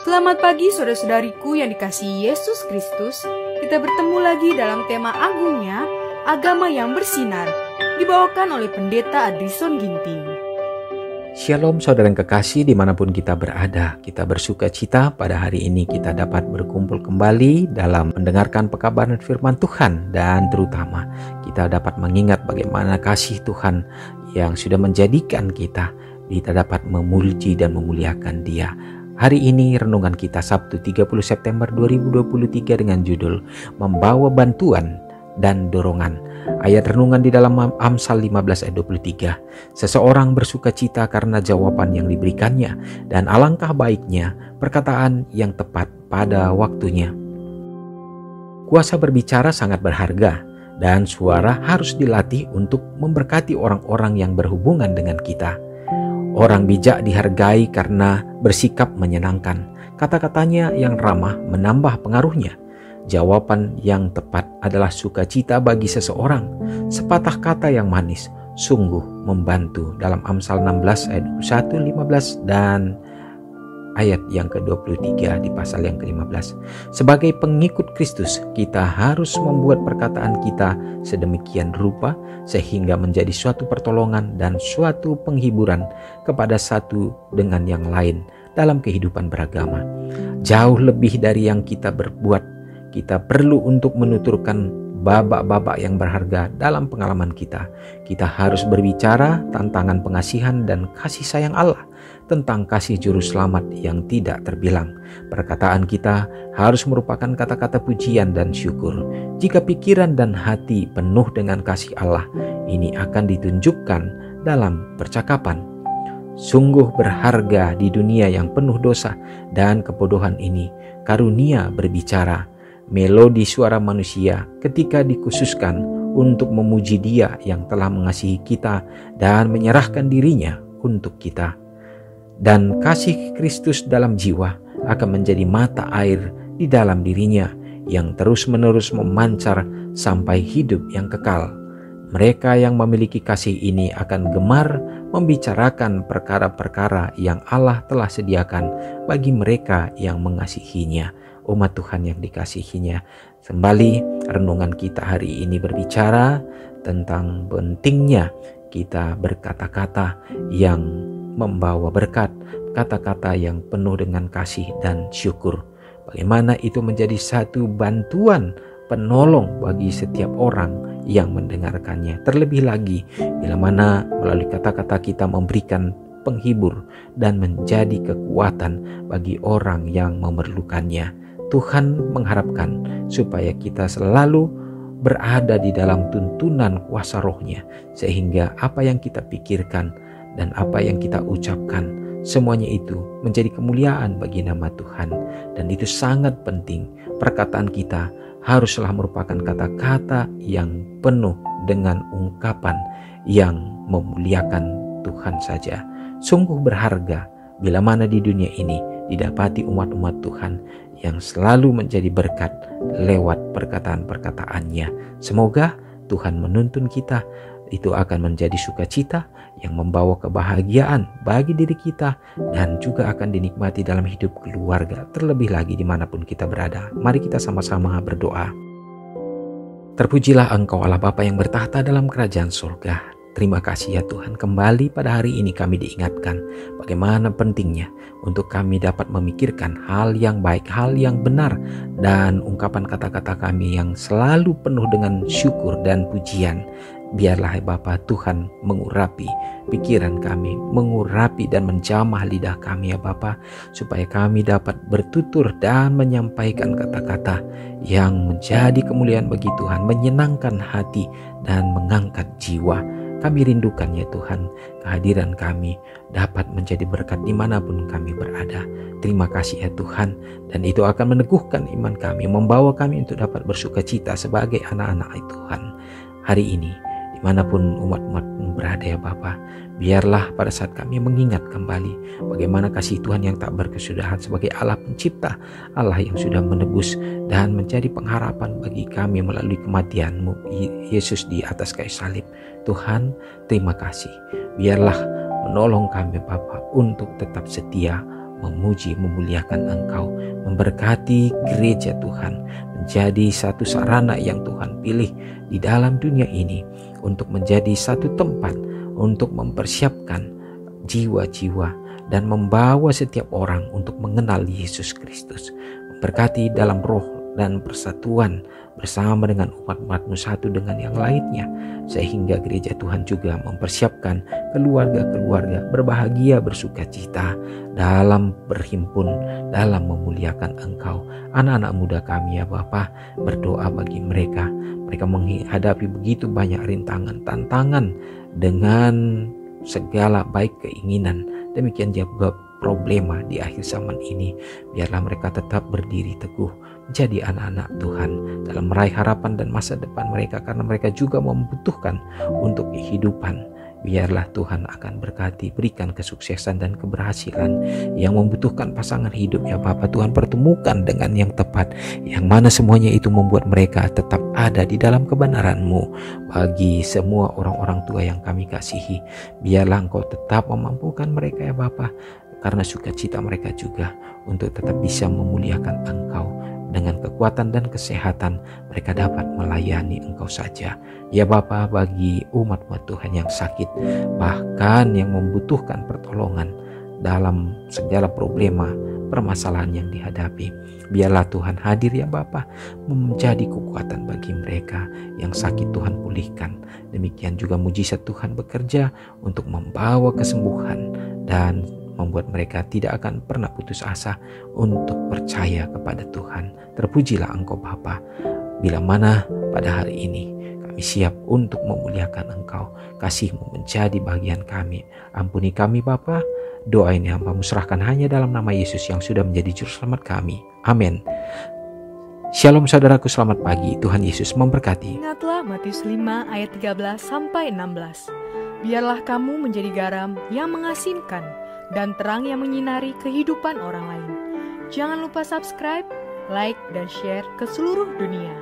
Selamat pagi saudara-saudariku yang dikasihi Yesus Kristus. Kita bertemu lagi dalam tema agungnya, agama yang bersinar, dibawakan oleh Pendeta Adrison Ginting. Shalom saudara yang kekasih dimanapun kita berada. Kita bersuka cita pada hari ini kita dapat berkumpul kembali dalam mendengarkan pekabaran firman Tuhan. Dan terutama kita dapat mengingat bagaimana kasih Tuhan yang sudah menjadikan kita dapat memuji dan memuliakan Dia. Hari ini renungan kita Sabtu 30 September 2023 dengan judul Membawa Bantuan dan Dorongan. Ayat renungan di dalam Amsal 15 ayat 23. Seseorang bersuka cita karena jawaban yang diberikannya, dan alangkah baiknya perkataan yang tepat pada waktunya. Kuasa berbicara sangat berharga, dan suara harus dilatih untuk memberkati orang-orang yang berhubungan dengan kita. Orang bijak dihargai karena bersikap menyenangkan. Kata-katanya yang ramah menambah pengaruhnya. Jawaban yang tepat adalah sukacita bagi seseorang. Sepatah kata yang manis sungguh membantu. Dalam Amsal 16 ayat 21, 15 dan ayat yang ke-23 di pasal yang ke-15. Sebagai pengikut Kristus, kita harus membuat perkataan kita sedemikian rupa sehingga menjadi suatu pertolongan dan suatu penghiburan kepada satu dengan yang lain dalam kehidupan beragama. Jauh lebih dari yang kita berbuat, kita perlu untuk menuturkan babak-babak yang berharga dalam pengalaman kita. Kita harus berbicara tantangan pengasihan dan kasih sayang Allah, tentang kasih juru selamat yang tidak terbilang. Perkataan kita harus merupakan kata-kata pujian dan syukur. Jika pikiran dan hati penuh dengan kasih Allah, ini akan ditunjukkan dalam percakapan. Sungguh berharga di dunia yang penuh dosa dan kebodohan ini, karunia berbicara. Melodi suara manusia ketika dikhususkan untuk memuji Dia yang telah mengasihi kita dan menyerahkan dirinya untuk kita. Dan kasih Kristus dalam jiwa akan menjadi mata air di dalam dirinya yang terus-menerus memancar sampai hidup yang kekal. Mereka yang memiliki kasih ini akan gemar membicarakan perkara-perkara yang Allah telah sediakan bagi mereka yang mengasihinya. Umat Tuhan yang dikasihinya, kembali renungan kita hari ini berbicara tentang pentingnya kita berkata-kata yang membawa berkat, kata-kata yang penuh dengan kasih dan syukur. Bagaimana itu menjadi satu bantuan penolong bagi setiap orang yang mendengarkannya. Terlebih lagi bila mana melalui kata-kata kita memberikan penghibur dan menjadi kekuatan bagi orang yang memerlukannya. Tuhan mengharapkan supaya kita selalu berada di dalam tuntunan kuasa rohnya, sehingga apa yang kita pikirkan dan apa yang kita ucapkan, semuanya itu menjadi kemuliaan bagi nama Tuhan. Dan itu sangat penting. Perkataan kita haruslah merupakan kata-kata yang penuh dengan ungkapan yang memuliakan Tuhan saja. Sungguh berharga bila mana di dunia ini didapati umat-umat Tuhan yang selalu menjadi berkat lewat perkataan-perkataannya. Semoga Tuhan menuntun kita, itu akan menjadi sukacita yang membawa kebahagiaan bagi diri kita dan juga akan dinikmati dalam hidup keluarga, terlebih lagi dimanapun kita berada. Mari kita sama-sama berdoa. Terpujilah Engkau Allah Bapa yang bertahta dalam kerajaan surga. Terima kasih ya Tuhan, kembali pada hari ini kami diingatkan bagaimana pentingnya untuk kami dapat memikirkan hal yang baik, hal yang benar, dan ungkapan kata-kata kami yang selalu penuh dengan syukur dan pujian. Biarlah ya Bapa Tuhan mengurapi pikiran kami, mengurapi dan menjamah lidah kami ya Bapa, supaya kami dapat bertutur dan menyampaikan kata-kata yang menjadi kemuliaan bagi Tuhan, menyenangkan hati dan mengangkat jiwa. Kami rindukan ya Tuhan, kehadiran kami dapat menjadi berkat dimanapun kami berada. Terima kasih ya Tuhan, dan itu akan meneguhkan iman kami, membawa kami untuk dapat bersuka cita sebagai anak-anak Tuhan. Hari ini, dimanapun umat-umat berada ya Bapa, biarlah pada saat kami mengingat kembali bagaimana kasih Tuhan yang tak berkesudahan sebagai Allah pencipta, Allah yang sudah menebus dan menjadi pengharapan bagi kami melalui kematian-Mu Yesus di atas kayu salib. Tuhan, terima kasih. Biarlah menolong kami Bapa untuk tetap setia memuji, memuliakan Engkau, memberkati gereja Tuhan, menjadi satu sarana yang Tuhan pilih di dalam dunia ini untuk menjadi satu tempat untuk mempersiapkan jiwa-jiwa dan membawa setiap orang untuk mengenal Yesus Kristus. Memberkati dalam roh dan persatuan bersama dengan umat-umat-Mu satu dengan yang lainnya, sehingga gereja Tuhan juga mempersiapkan keluarga-keluarga berbahagia, bersuka cita dalam berhimpun, dalam memuliakan Engkau. Anak-anak muda kami ya Bapa, berdoa bagi mereka. Mereka menghadapi begitu banyak rintangan, tantangan dengan segala baik keinginan, demikian juga problema di akhir zaman ini. Biarlah mereka tetap berdiri teguh menjadi anak-anak Tuhan dalam meraih harapan dan masa depan mereka, karena mereka juga membutuhkan untuk kehidupan. Biarlah Tuhan akan berkati, berikan kesuksesan dan keberhasilan yang membutuhkan pasangan hidup ya Bapa. Tuhan pertemukan dengan yang tepat, yang mana semuanya itu membuat mereka tetap ada di dalam kebenaran-Mu. Bagi semua orang-orang tua yang kami kasihi, biarlah Engkau tetap memampukan mereka ya Bapa, karena sukacita mereka juga untuk tetap bisa memuliakan Engkau. Dengan kekuatan dan kesehatan mereka dapat melayani Engkau saja ya Bapa. Bagi umat-umat Tuhan yang sakit, bahkan yang membutuhkan pertolongan dalam segala problema, permasalahan yang dihadapi, biarlah Tuhan hadir ya Bapa, menjadi kekuatan bagi mereka yang sakit. Tuhan pulihkan. Demikian juga mujizat Tuhan bekerja untuk membawa kesembuhan dan membuat mereka tidak akan pernah putus asa untuk percaya kepada Tuhan. Terpujilah Engkau Bapa. Bila mana pada hari ini kami siap untuk memuliakan Engkau, kasih-Mu menjadi bagian kami. Ampuni kami Bapa. Doa ini hamba-Mu serahkan hanya dalam nama Yesus yang sudah menjadi juru selamat kami. Amin. Shalom saudaraku, selamat pagi. Tuhan Yesus memberkati. Ingatlah Matius 5 ayat 13-16. Biarlah kamu menjadi garam yang mengasinkan dan terang yang menyinari kehidupan orang lain. Jangan lupa subscribe, like, dan share ke seluruh dunia.